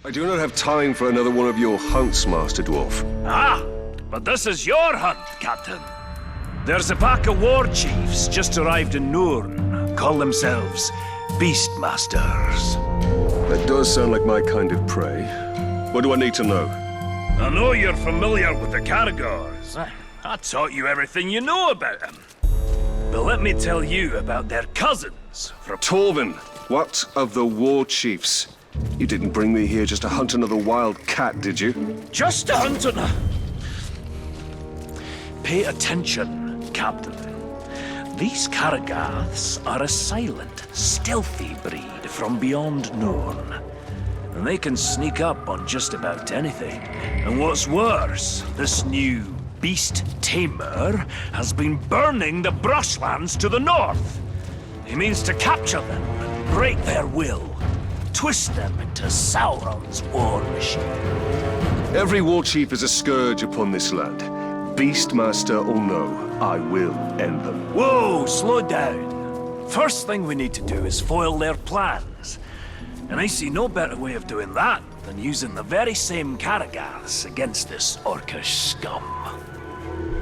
I do not have time for another one of your hunts, Master Dwarf. Ah, but this is your hunt, Captain. There's a pack of war chiefs just arrived in Nurn. Call themselves Beastmasters. That does sound like my kind of prey. What do I need to know? I know you're familiar with the Caragaths. I taught you everything you know about them. But let me tell you about their cousins from... Torvin, what of the war chiefs? You didn't bring me here just to hunt another wild cat, did you? Just to hunt another... Pay attention, Captain. These Caragaths are a silent, stealthy breed from beyond Nurn. And they can sneak up on just about anything. And what's worse, this new beast tamer has been burning the brushlands to the north. He means to capture them and break their will. Twist them into Sauron's war machine. Every war chief is a scourge upon this land. Beastmaster or no, I will end them. Whoa, slow down. First thing we need to do is foil their plans. And I see no better way of doing that than using the very same Caragaths against this orcish scum.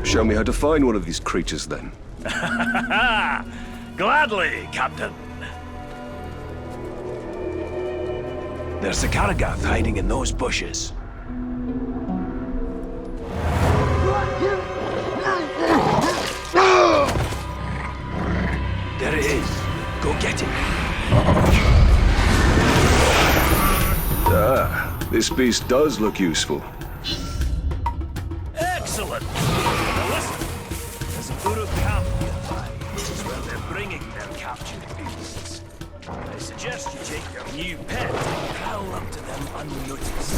Show me how to find one of these creatures, then. Gladly, Captain. There's a Caragath hiding in those bushes. There it is. Go get it. Ah, this beast does look useful. Excellent! Now listen, there's an Uruk camp nearby. This is where they're bringing their captured beasts. I suggest you take your new pet and prowl up to them unnoticed.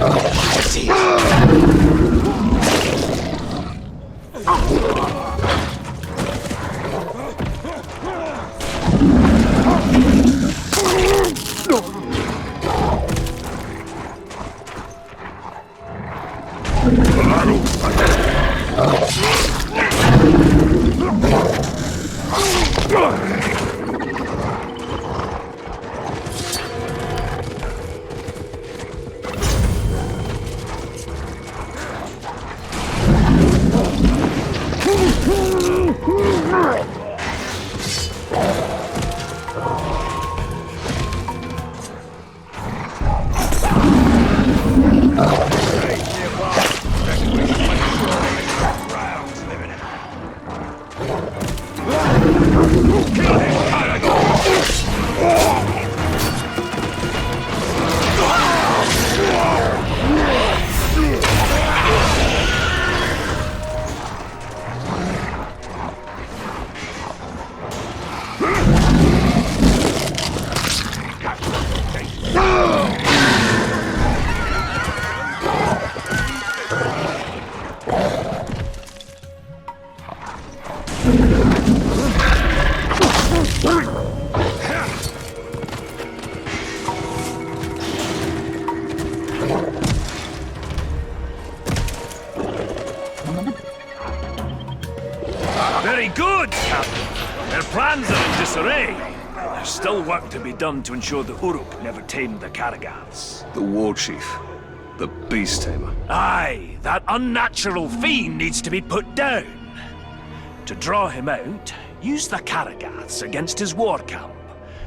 I see. Very good, Captain. Their plans are in disarray. There's still work to be done to ensure the Uruk never tamed the Caragaths. The war chief. The beast tamer. Aye, that unnatural fiend needs to be put down. To draw him out, use the Caragaths against his war camp.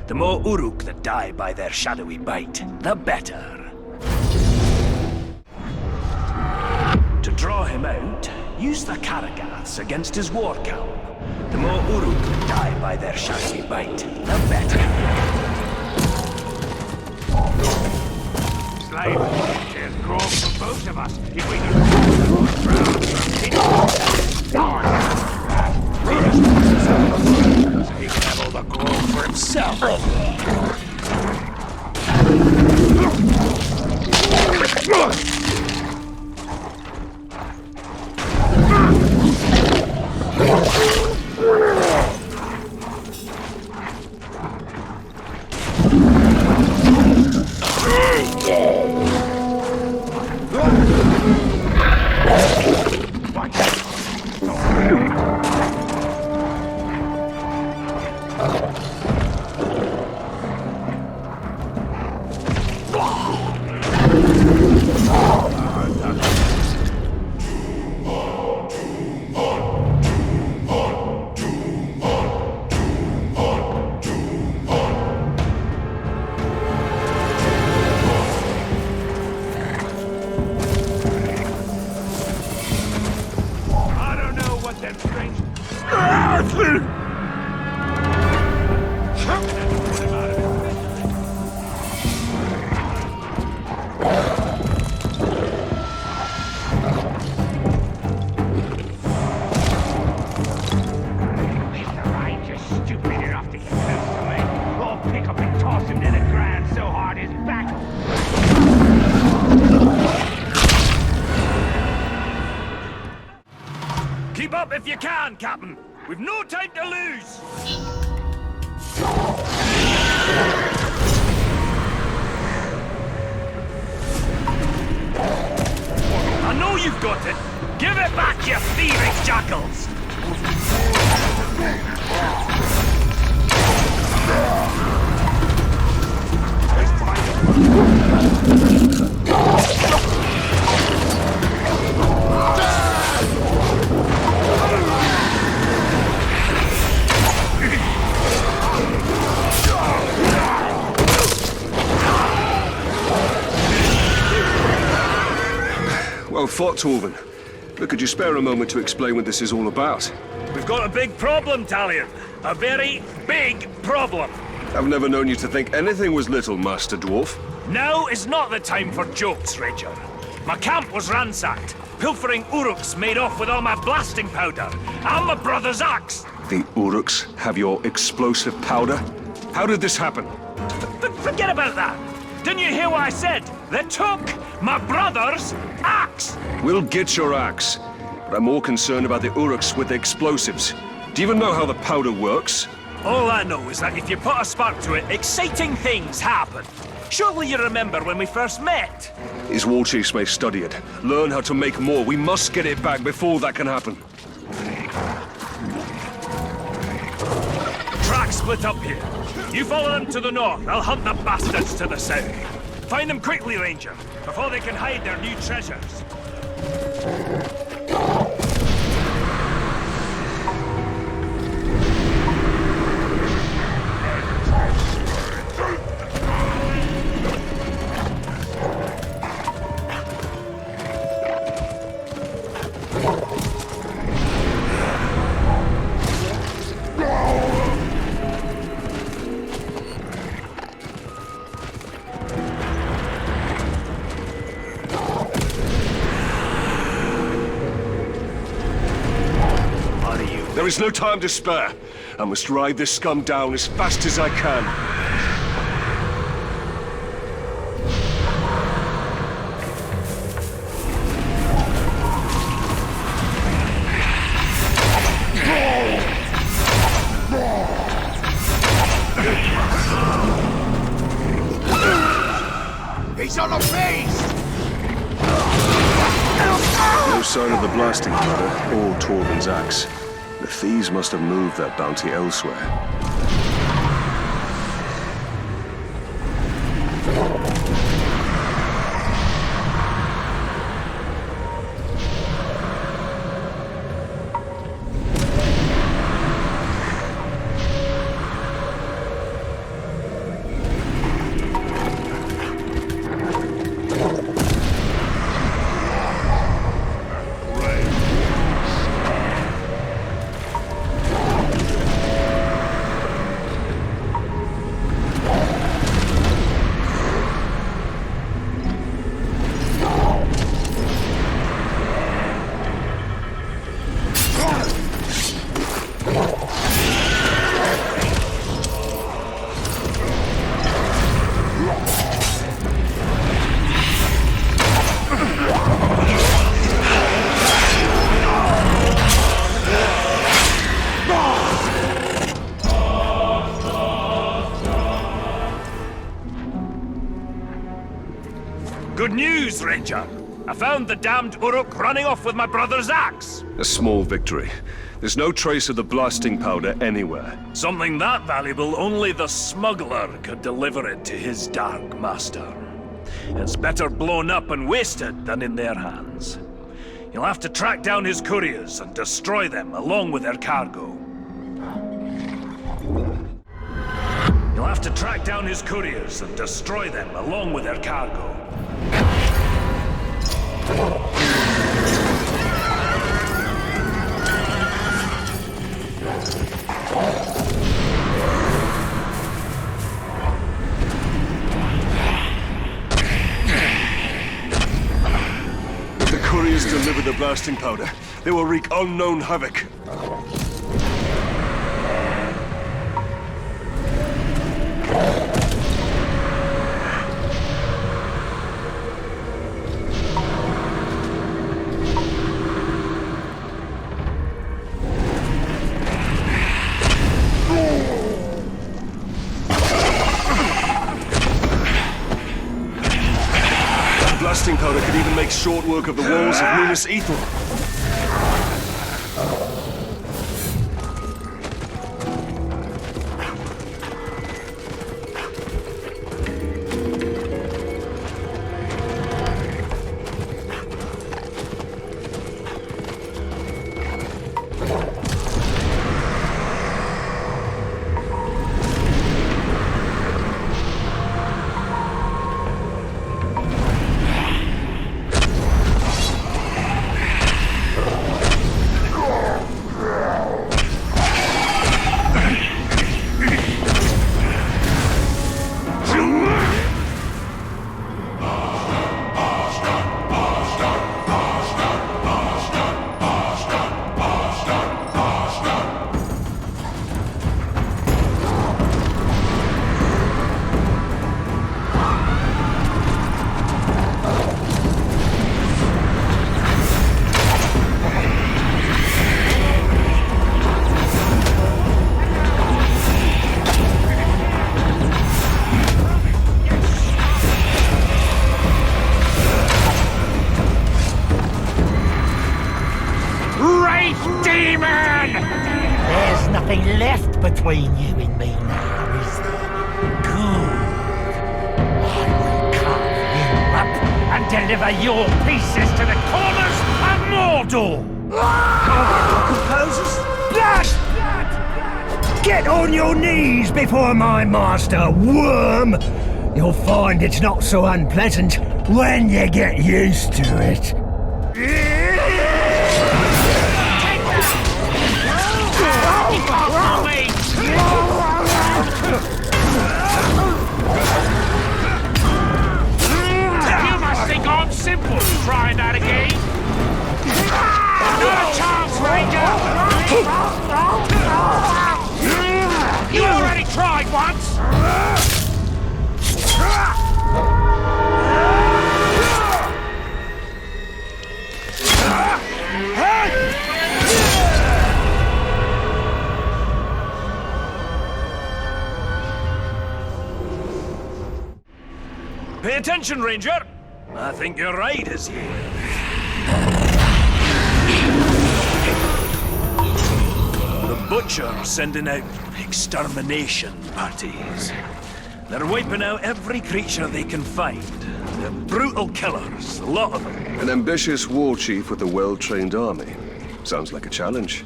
The more Uruk that die by their shadowy bite, the better. To draw him out, use the Caragaths against his war camp. The more Uruk that die by their shadowy bite, the better. Slave, there's growth for both of us if we can so he can have all the growth for himself. if you can, Captain! We've no time to lose! I know you've got it! Give it back, you thieving jackals! Well fought, Torvin. But could you spare a moment to explain what this is all about? We've got a big problem, Talion. A very big problem. I've never known you to think anything was little, Master Dwarf. Now is not the time for jokes, Ranger. My camp was ransacked. Pilfering Uruks made off with all my blasting powder. And my brother's axe. The Uruks have your explosive powder? How did this happen? Forget about that. Didn't you hear what I said? They took my brother's axe! We'll get your axe. But I'm more concerned about the Uruks with the explosives. Do you even know how the powder works? All I know is that if you put a spark to it, exciting things happen. Surely you remember when we first met? His war chiefs may study it, learn how to make more. We must get it back before that can happen. Tracks split up here. You follow them to the north, I'll hunt the bastards to the south. Find them quickly, Ranger, before they can hide their new treasures. There is no time to spare. I must ride this scum down as fast as I can. He's on a base! No sign of the blasting powder or Torvin's axe. The thieves must have moved their bounty elsewhere. Good news, Ranger! I found the damned Uruk running off with my brother's axe! A small victory. There's no trace of the blasting powder anywhere. Something that valuable, only the smuggler could deliver it to his dark master. It's better blown up and wasted than in their hands. You'll have to track down his couriers and destroy them along with their cargo. You'll have to track down his couriers and destroy them along with their cargo. If the couriers deliver the blasting powder, they will wreak unknown havoc. blasting powder could even make short work of the walls of Minas Ithil. Between you and me now, is there? Good. I will carve you up and deliver your pieces to the corners of Mordor! Composers? Blood! Get on your knees before my master, worm! You'll find it's not so unpleasant when you get used to it. You must think I'm simple trying that again. Not a chance, Ranger! You already tried once! Pay attention, Ranger! I think your ride is here. The Butcher are sending out extermination parties. They're wiping out every creature they can find. They're brutal killers, a lot of them. An ambitious war chief with a well-trained army. Sounds like a challenge.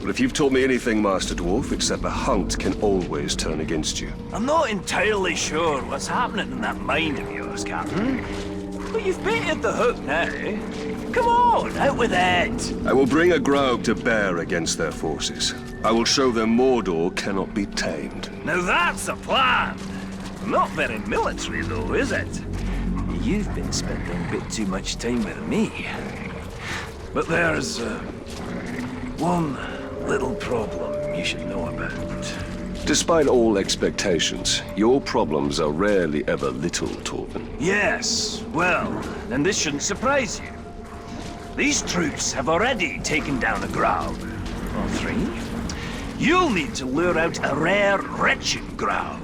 But if you've taught me anything, Master Dwarf, it's that the hunt can always turn against you. I'm not entirely sure what's happening in that mind of yours, Captain. But you've baited the hook now. Come on, out with it! I will bring a Graug to bear against their forces. I will show them Mordor cannot be tamed. Now that's a plan! Not very military, though, is it? You've been spending a bit too much time with me. But there's one little problem you should know about. Despite all expectations, your problems are rarely ever little, Torvin. Yes, well, then this shouldn't surprise you. These troops have already taken down a Graug. Or 3. You'll need to lure out a rare Wretched Graug.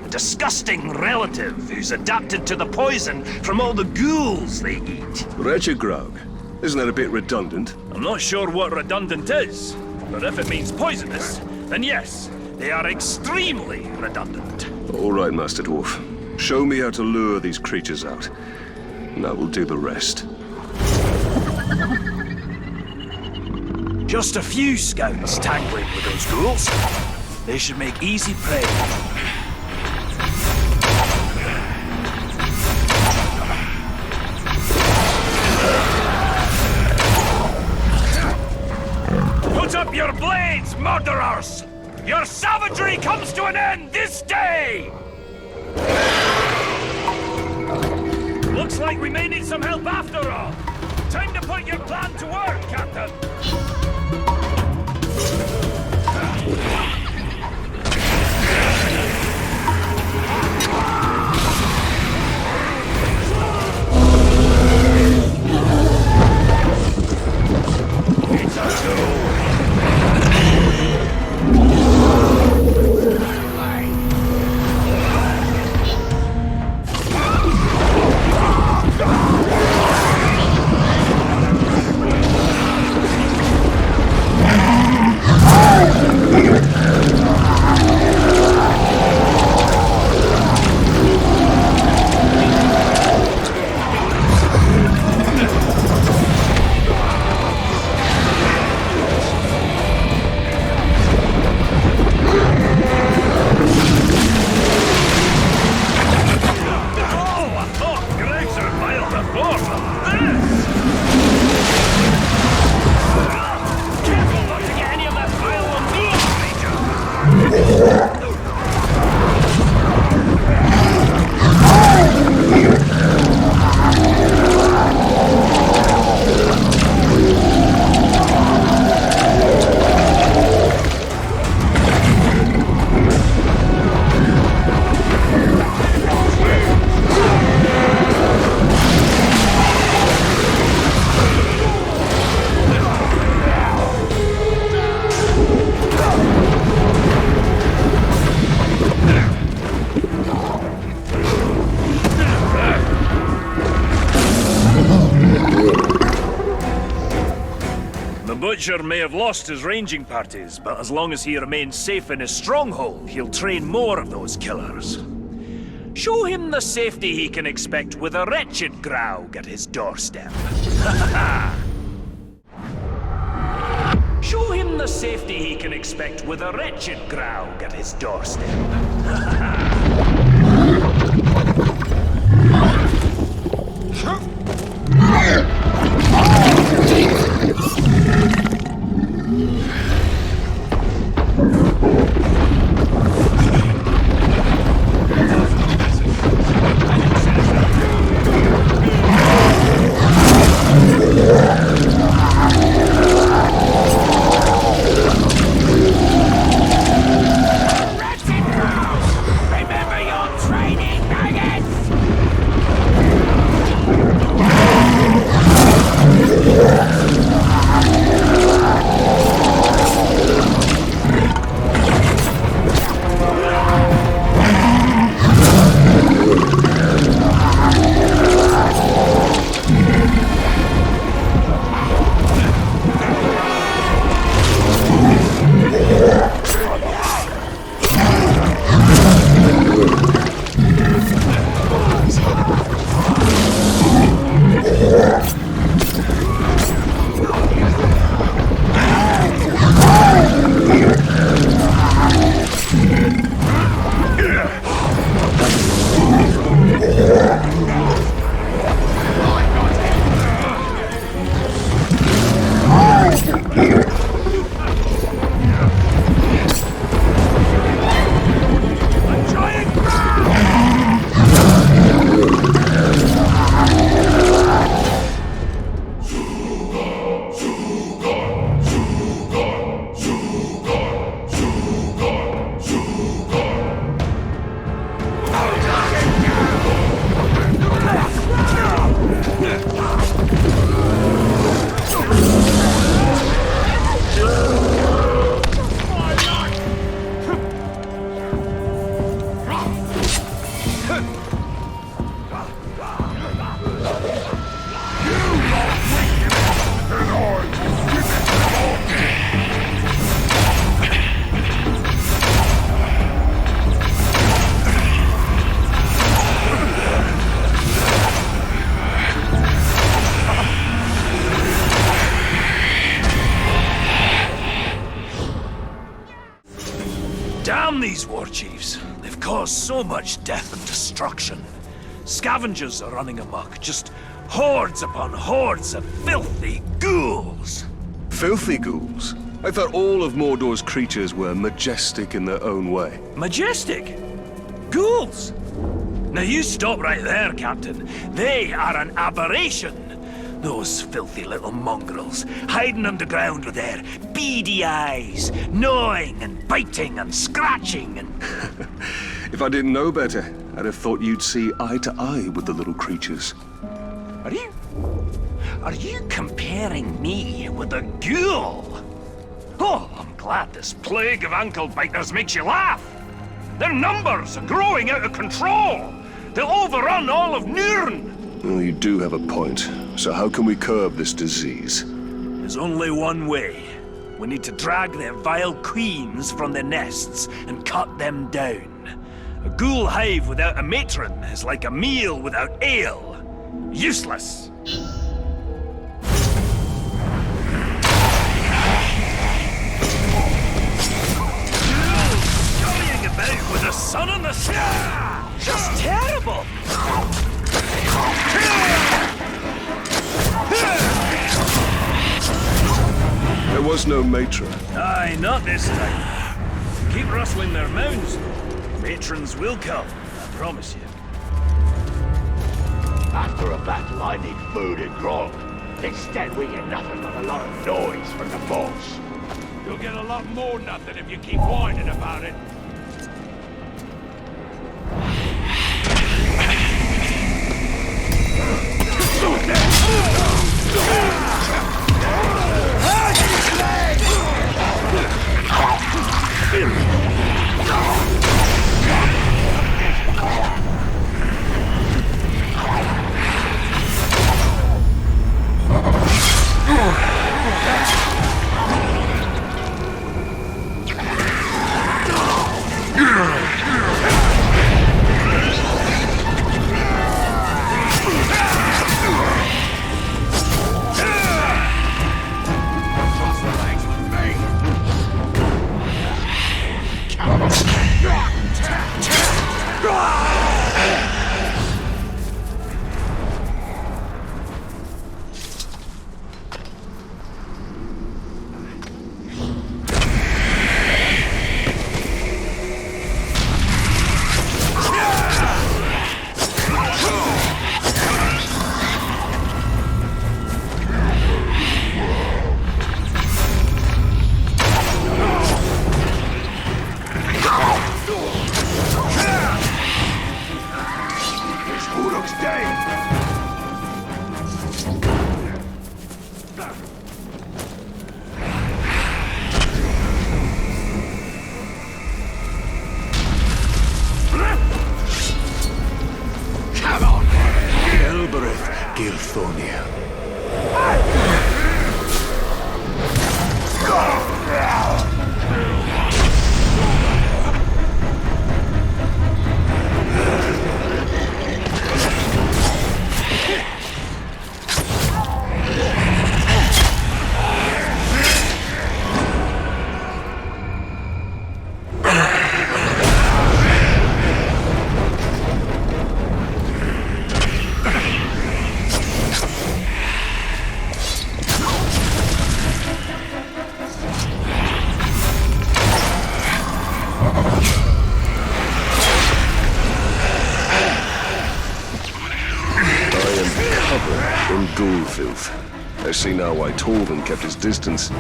A disgusting relative who's adapted to the poison from all the ghouls they eat. Wretched Graug? Isn't that a bit redundant? I'm not sure what redundant is, but if it means poisonous, then yes, they are extremely redundant. All right, Master Dwarf. Show me how to lure these creatures out, and I will do the rest. Just a few scouts tangling with those ghouls. They should make easy prey. Put up your blades, murderers! Your savagery comes to an end this day! Looks like we may need some help after all. Time to put your plan to work, Captain! It's a show. Witcher may have lost his ranging parties, but as long as he remains safe in his stronghold, he'll train more of those killers. Show him the safety he can expect with a Wretched Graug at his doorstep. Show him the safety he can expect with a Wretched Graug at his doorstep. Damn these war chiefs. They've caused so much death and destruction. Scavengers are running amok, just hordes upon hordes of filthy ghouls. Filthy ghouls? I thought all of Mordor's creatures were majestic in their own way. Majestic? Ghouls? Now you stop right there, Captain. They are an aberration. Those filthy little mongrels, hiding underground with their beady eyes, gnawing and biting and scratching and... If I didn't know better, I'd have thought you'd see eye to eye with the little creatures. Are you comparing me with a ghoul? Oh, I'm glad this plague of ankle biters makes you laugh. Their numbers are growing out of control. They'll overrun all of Nirn. Well, you do have a point. So how can we curb this disease? There's only one way. We need to drag their vile queens from their nests and cut them down. A ghoul hive without a matron is like a meal without ale. Useless. Scurrying about with the sun on the sky. Just terrible. There was no matron. Aye, not this time. Keep rustling their mounds. Matrons will come, I promise you. After a battle, I need food and grog. Instead, we get nothing but a lot of noise from the boss. You'll get a lot more nothing if you keep whining about it. Uruks dead! Come on! Elbereth Gilthonia. In ghoul filth. I see now why Torvin kept his distance.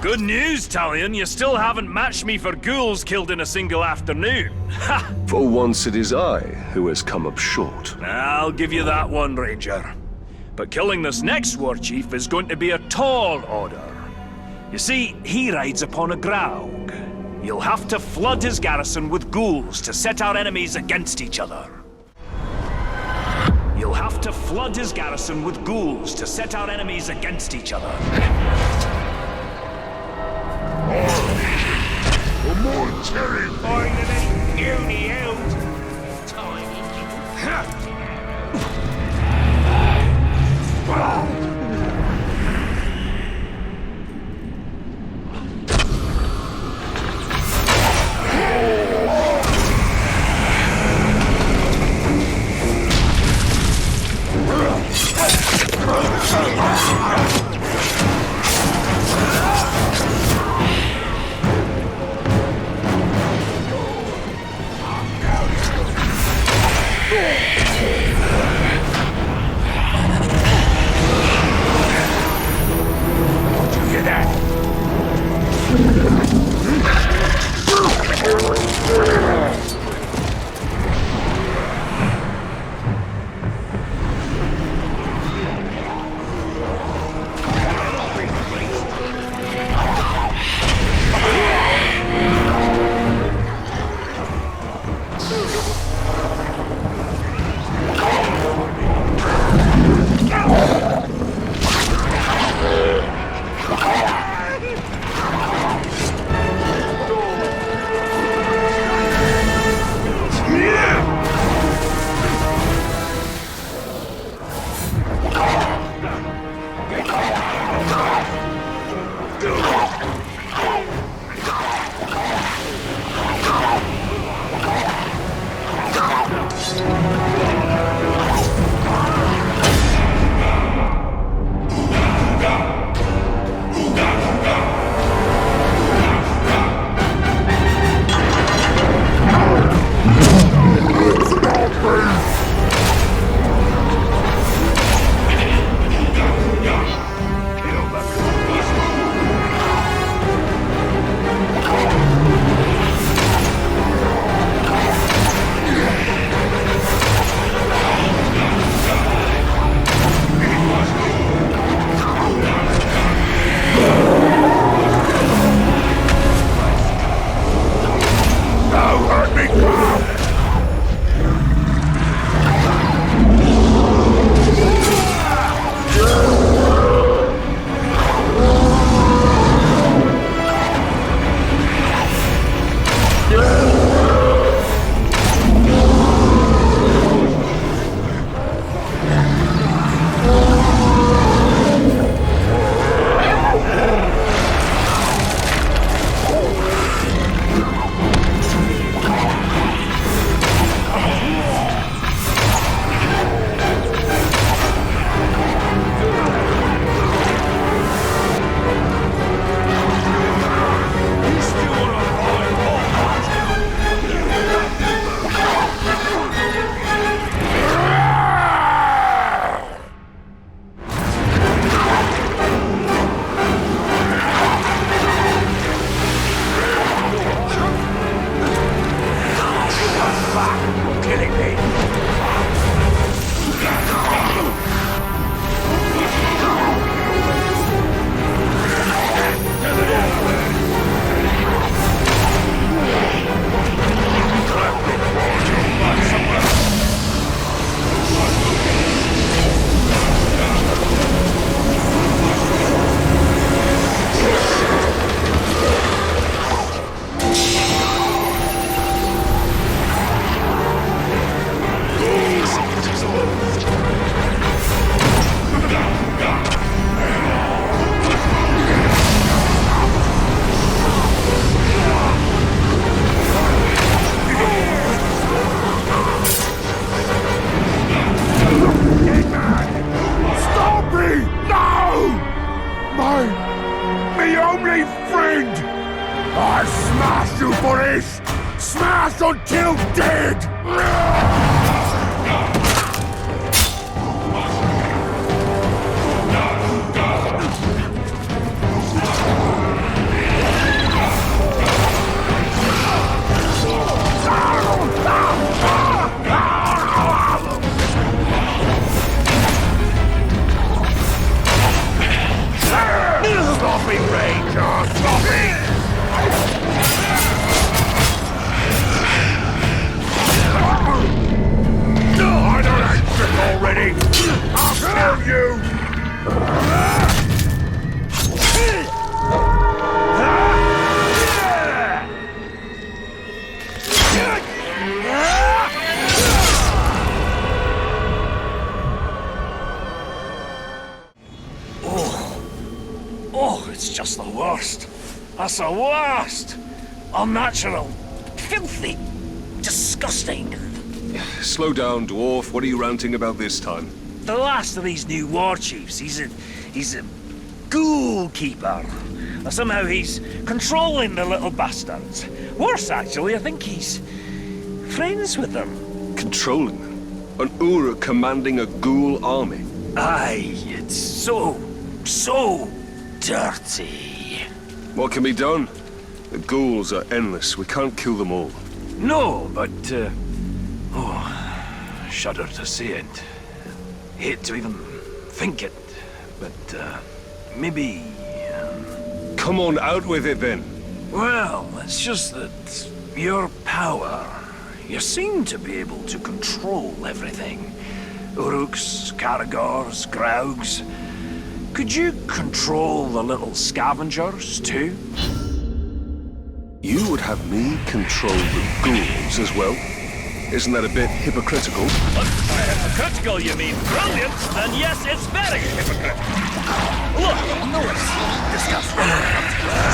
Good news, Talion. You still haven't matched me for ghouls killed in a single afternoon. Ha! For once it is I who has come up short. I'll give you that one, Ranger. But killing this next war chief is going to be a tall order. You see, he rides upon a Graug. You'll have to flood his garrison with ghouls to set our enemies against each other. You'll have to flood his garrison with ghouls to set our enemies against each other. For more terrifying than any puny elves. Tiny Until dead! Sloppy Ranger! Sloppy! Already! I'll kill you! Oh, it's just the worst. That's the worst! Unnatural, filthy, disgusting. Slow down, dwarf. What are you ranting about this time? The last of these new war chiefs, he's a ghoul keeper. Somehow he's controlling the little bastards. Worse, actually, I think he's friends with them. Controlling them? An Uruk commanding a ghoul army? Aye, it's so dirty. What can be done? The ghouls are endless. We can't kill them all. No, but, shudder to say it. Hate to even think it, but, maybe... Come on, out with it then. Well, it's just that your power, you seem to be able to control everything. Uruks, Caragors, Graugs. Could you control the little scavengers, too? You would have me control the ghouls as well? Isn't that a bit hypocritical? By hypocritical, you mean brilliant? And yes, it's very hypocritical. Look, no, it's disgusting.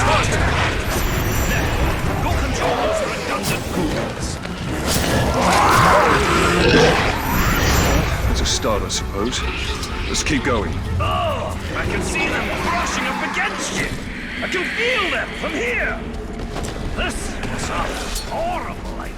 Smart. Now, go control those redundant ghouls. It's a start, I suppose. Let's keep going. Oh, I can see them brushing up against you. I can feel them from here. This is a horrible idea.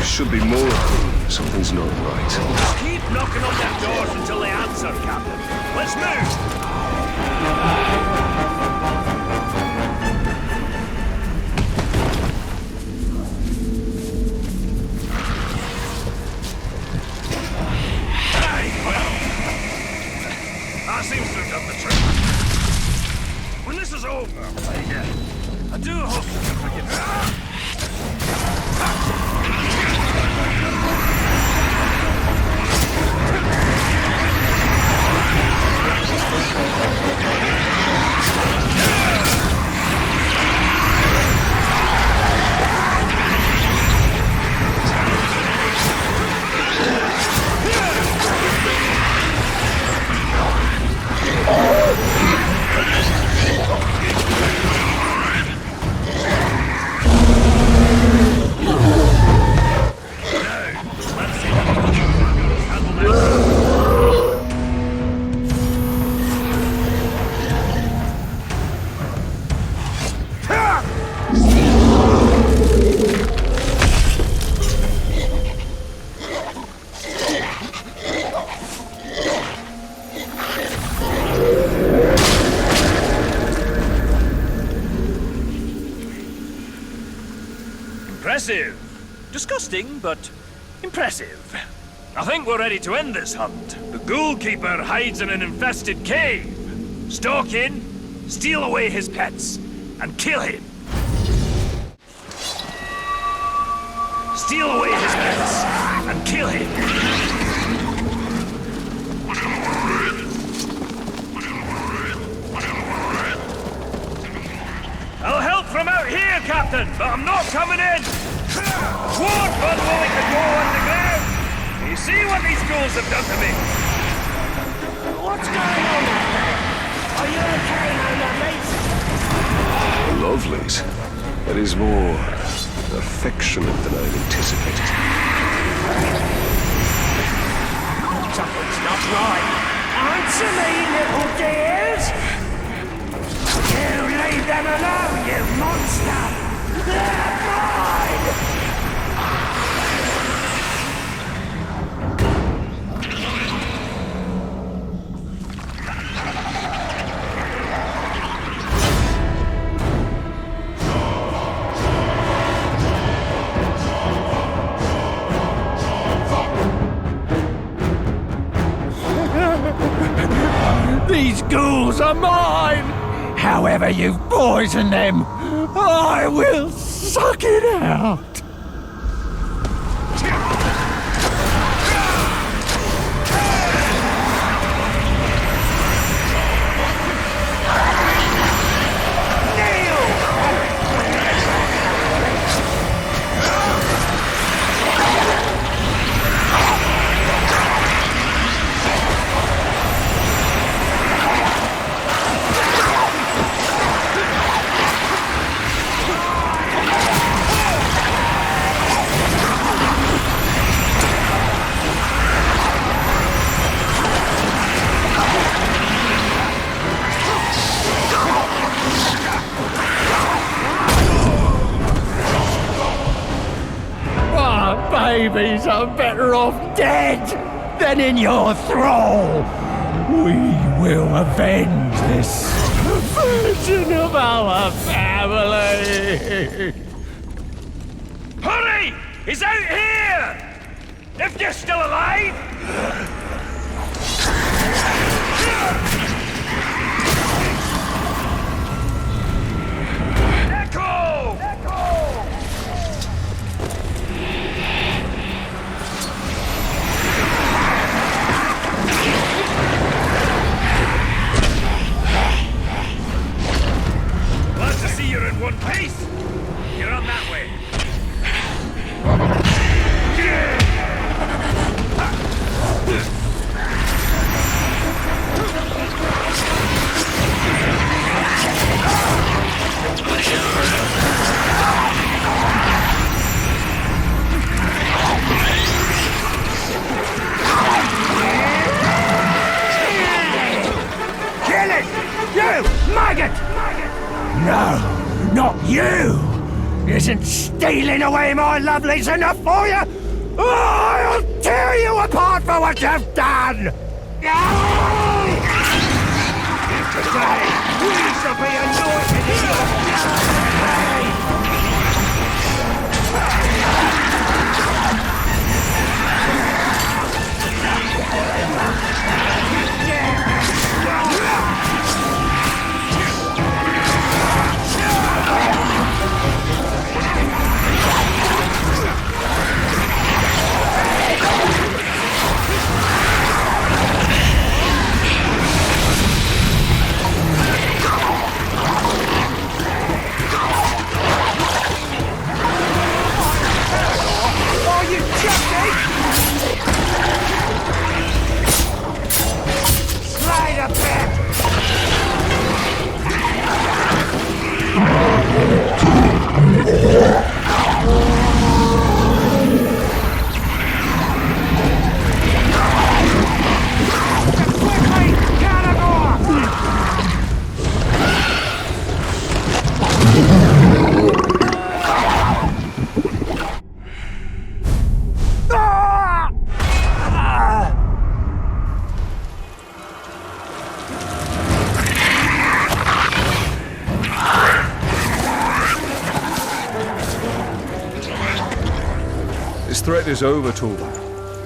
Should be more of them. Something's not right. Just keep knocking on their doors until they answer, Captain. Let's move! That seems to have done the trick. When this is over, I do hope you can forgive me. Impressive. Disgusting, but impressive. I think we're ready to end this hunt. The Ghoul Keeper hides in an infested cave. Stalk in, steal away his pets, and kill him. Steal away his pets, and kill him. I'll help from out here, Captain, but I'm not coming in. Won't unwilling to go underground. You see what these ghouls have done to me? What's going on out there? Are you okay, Lovelies. That is more affectionate than I anticipated. Something's not right. Answer me, little dears! You leave them alone, you monster! They're mine! These ghouls are mine! However you've poisoned them, I will suck it out! Babies are better off dead than in your thrall. We will avenge this version of our family. Hurry! He's out here! If you're still alive! Echo! Glad to see you're in one piece. You're on that way. Kill it! You, maggot! No, not you! Isn't stealing away my lovelies enough for you? Oh, I'll tear you apart for what you've done! Today, we shall be anointed in your blood! threat is over, Torvald.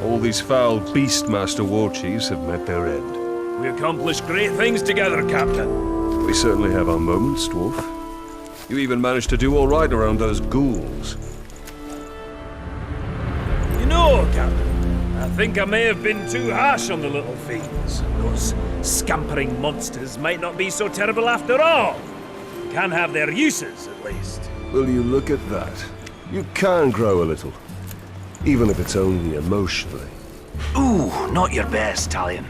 All these foul Beastmaster war chiefs have met their end. We accomplished great things together, Captain. We certainly have our moments, Dwarf. You even managed to do all right around those ghouls. You know, Captain, I think I may have been too harsh on the little fiends. Those scampering monsters might not be so terrible after all. Can have their uses, at least. Will you look at that? You can grow a little. Even if it's only emotionally. Ooh, not your best, Talion.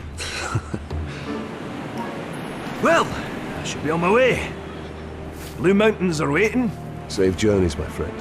Well, I should be on my way. Blue Mountains are waiting. Safe journeys, my friend.